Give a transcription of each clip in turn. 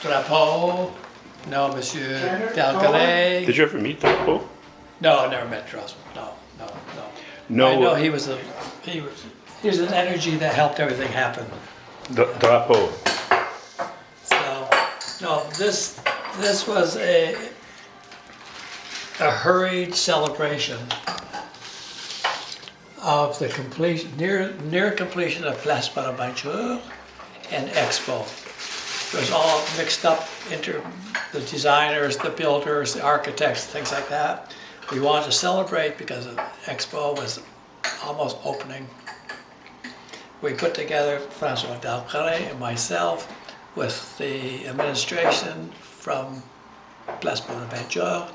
Drapeau, no, Monsieur Dallegret. Did you ever meet Drapeau? No, I never met Drapeau. No. No. I know he was an energy that helped everything happen. Drapeau. So, no, this was a hurried celebration of the completion, near completion of Place Bonaventure and Expo. It was all mixed up into the designers, the builders, the architects, things like that. We wanted to celebrate because Expo was almost opening. We put together François Dallegret and myself with the administration from Place Bonaventure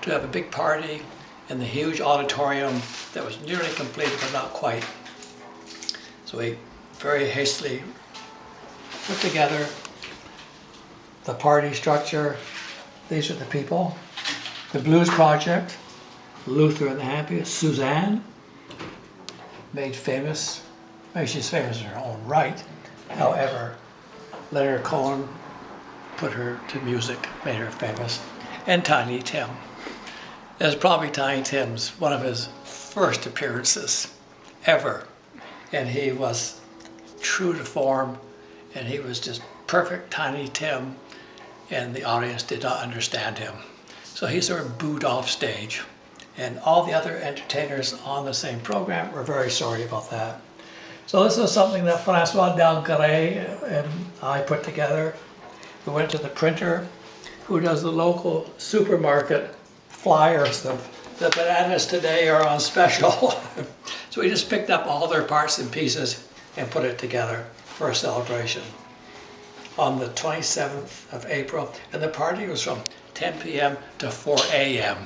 to have a big party in the huge auditorium that was nearly complete but not quite. So we very hastily put together the party structure. These are the people. The Blues Project, Lothar and the Happiest, Suzanne, made famous. Maybe she's famous in her own right. However, Leonard Cohen put her to music, made her famous. And Tiny Tim. It was probably Tiny Tim's, one of his first appearances ever. And he was true to form, and he was just perfect Tiny Tim, and the audience did not understand him. So he sort of booed off stage. And all the other entertainers on the same program were very sorry about that. So this was something that François Dallegret and I put together. We went to the printer, who does the local supermarket flyers. The bananas today are on special. So we just picked up all their parts and pieces and put it together for a celebration on the 27th of April. And the party was from 10 p.m. to 4 a.m.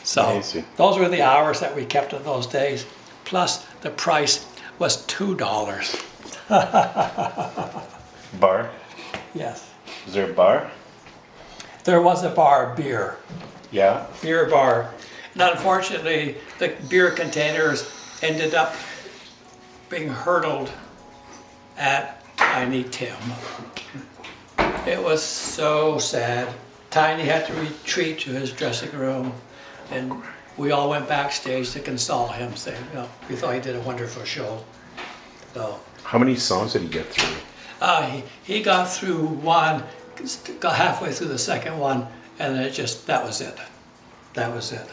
So those were the hours that we kept in those days. Plus the price was $2. Bar? Yes. Is there a bar? There was a bar, beer. Yeah? Beer bar. And unfortunately, the beer containers ended up being hurtled at Tiny Tim. It was so sad. Tiny had to retreat to his dressing room, and we all went backstage to console him, saying, you know, we thought he did a wonderful show. So, how many songs did he get through? He got through one, got halfway through the second one, and then that was it. That was it.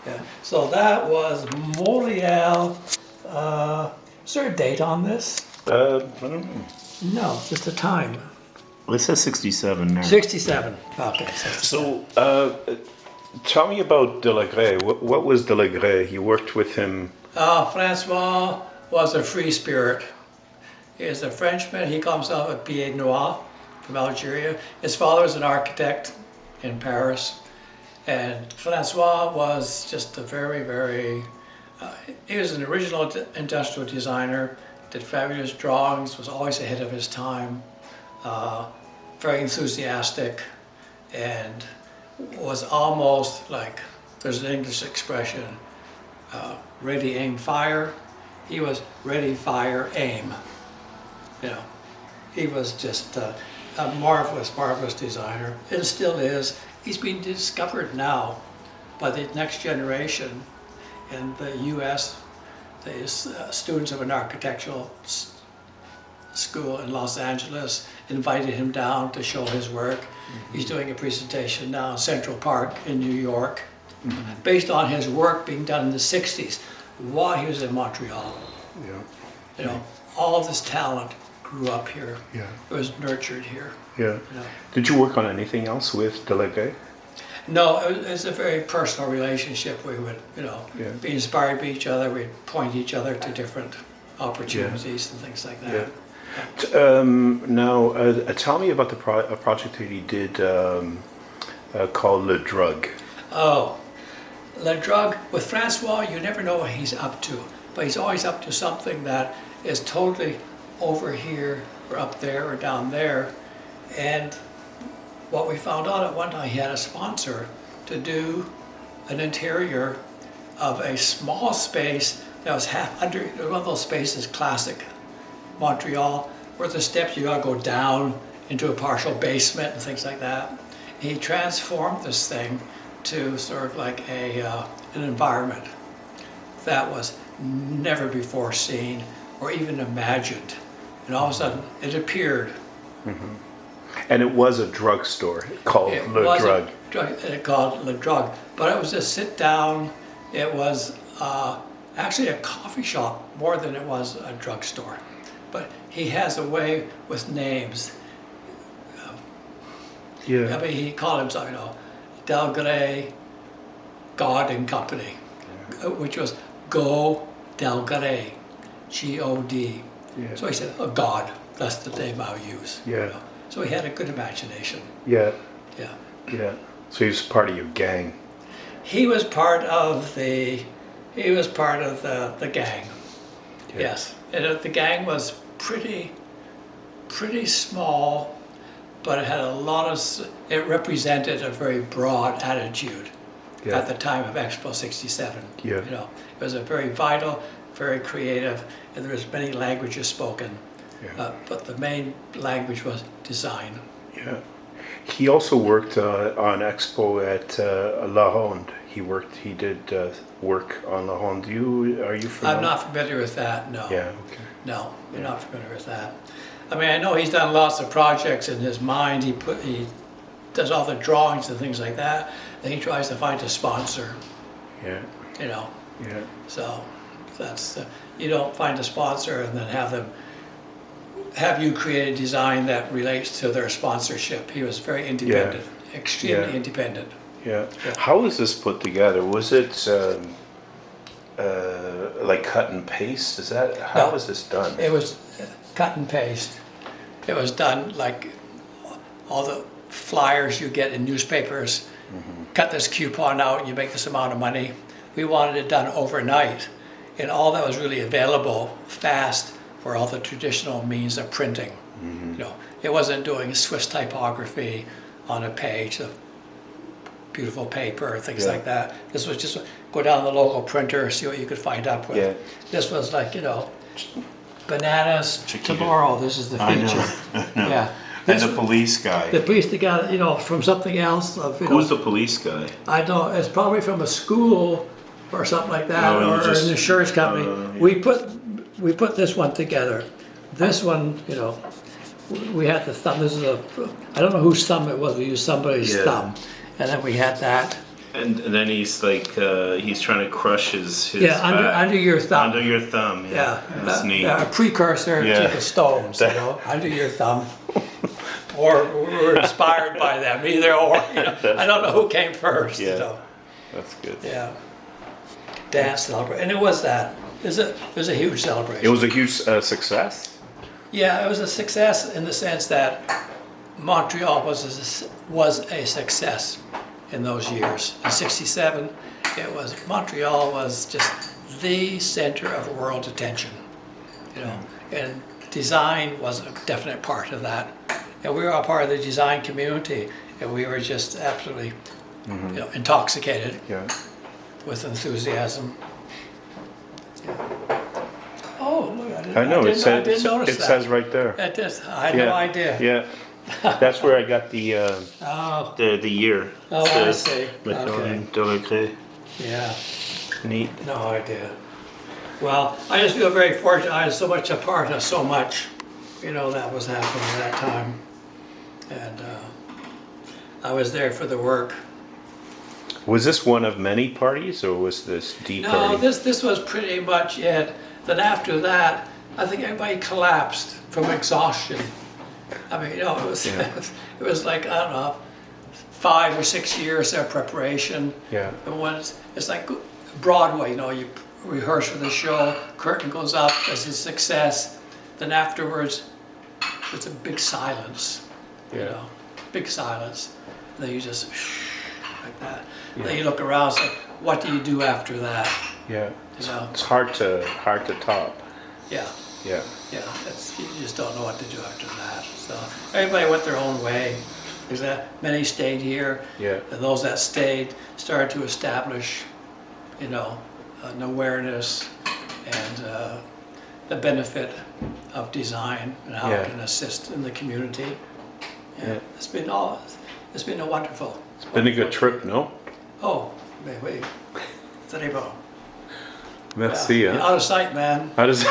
Yeah. So that was Montreal. Is there a date on this? I don't know. No, just a time. Well, it says 67 now. 67. Okay. 67. So, tell me about Dallegret. What was Dallegret? You worked with him. François was a free spirit. He is a Frenchman. He comes out of Pied Noir from Algeria. His father was an architect in Paris. And François was just a very, very, he was an original industrial designer, did fabulous drawings, was always ahead of his time, very enthusiastic, and was almost like, there's an English expression, ready, aim, fire. He was ready, fire, aim. You know, he was just a marvelous, marvelous designer, and still is. He's being discovered now by the next generation in the U.S. The students of an architectural school in Los Angeles invited him down to show his work. Mm-hmm. He's doing a presentation now in Central Park in New York, mm-hmm. based on his work being done in the 60s while he was in Montreal. Yeah. You know, all of this talent grew up here. Yeah. It was nurtured here. Yeah. You know. Did you work on anything else with Dallegret? No, it was a very personal relationship. We would, you know, be inspired by each other. We'd point each other to different opportunities and things like that. Yeah. Now, tell me about a project that he did called Le Drug. Oh, Le Drug. With François, you never know what he's up to, but he's always up to something that is totally over here or up there or down there. And what we found out at one time, he had a sponsor to do an interior of a small space that was half under, one of those spaces, classic Montreal, where the steps you gotta go down into a partial basement and things like that. He transformed this thing to sort of like an environment that was never before seen or even imagined. And all of a sudden, it appeared. And it was a drugstore called It Le was Drug. called Le Drug, but it was a sit down. It was actually a coffee shop more than it was a drugstore. But he has a way with names. Yeah. I mean, he called himself, Dallegret God and Company, which was Go Dallegret, G-O-D. Yeah. So he said, oh, God, that's the name I'll use. Yeah. So he had a good imagination. Yeah. Yeah. Yeah. So he was part of your gang. He was part of the gang. Yeah. Yes. And the gang was pretty small, but it had it represented a very broad attitude at the time of Expo 67. Yeah. It was a very vital, very creative, and there was many languages spoken. Yeah. But the main language was design. Yeah. He also worked on Expo at La Ronde. He did work on La Ronde. Are you familiar? I'm not familiar with that, no. Yeah, okay. No, I'm not familiar with that. I mean, I know he's done lots of projects in his mind. He does all the drawings and things like that. Then he tries to find a sponsor. Yeah. Yeah. So that's you don't find a sponsor and then have you create a design that relates to their sponsorship. He was very independent, extremely independent. Yeah. How was this put together? Was it like cut and paste? How was this done? It was cut and paste. It was done like all the flyers you get in newspapers. Cut this coupon out, you make this amount of money. We wanted it done overnight, and all that was really available fast for all the traditional means of printing. It wasn't doing Swiss typography on a page of beautiful paper, things like that. This was just go down to the local printer, see what you could find up with. Yeah. This was like, bananas Chiquita. tomorrow, this is the feature. I know. Yeah. And the police guy. The police guy, from something else. Who's the police guy? I don't, it's probably from a school or something like that, No, or an insurance company. We put this one together. This one, we had the thumb. This is I don't know whose thumb it was. We used somebody's thumb, and then we had that. And then he's like, he's trying to crush his under your thumb. Under your thumb, yeah. That's neat. A precursor to the stones, under your thumb. Or we're inspired by them, either or. I don't know who came first. Yeah. That's good. Yeah. Dance celebration, and it was that. It was a huge celebration. It was a huge success. Yeah, it was a success in the sense that Montreal was a success in those years. In '67, Montreal was just the center of world attention, and design was a definite part of that. And we were a part of the design community, and we were just absolutely, intoxicated with enthusiasm. Oh, look! I didn't notice it says right there. I had no idea. Yeah. That's where I got the year. Oh, I see. McElheron, Okay. Dallegret. Yeah. Neat. No idea. Well, I just feel very fortunate. I was so much a part of so much, that was happening at that time. And I was there for the work. Was this one of many parties, or was this the party? No, this was pretty much it. Then after that, I think everybody collapsed from exhaustion. I mean, it was like, I don't know, 5 or 6 years of preparation. Yeah. And when it's like Broadway, you rehearse for the show, curtain goes up, it's a success. Then afterwards, it's a big silence. Big silence. And then you just like that. Yeah. Then you look around and say, what do you do after that? Yeah. It's hard to top. Yeah. Yeah. Yeah. You just don't know what to do after that. So everybody went their own way. There's many stayed here. Yeah. And those that stayed started to establish, an awareness and the benefit of design and how it can assist in the community. Yeah. It's been a wonderful. It's been a good trip, no? Oh, oui. Très bon. Merci. Out of sight, man. How does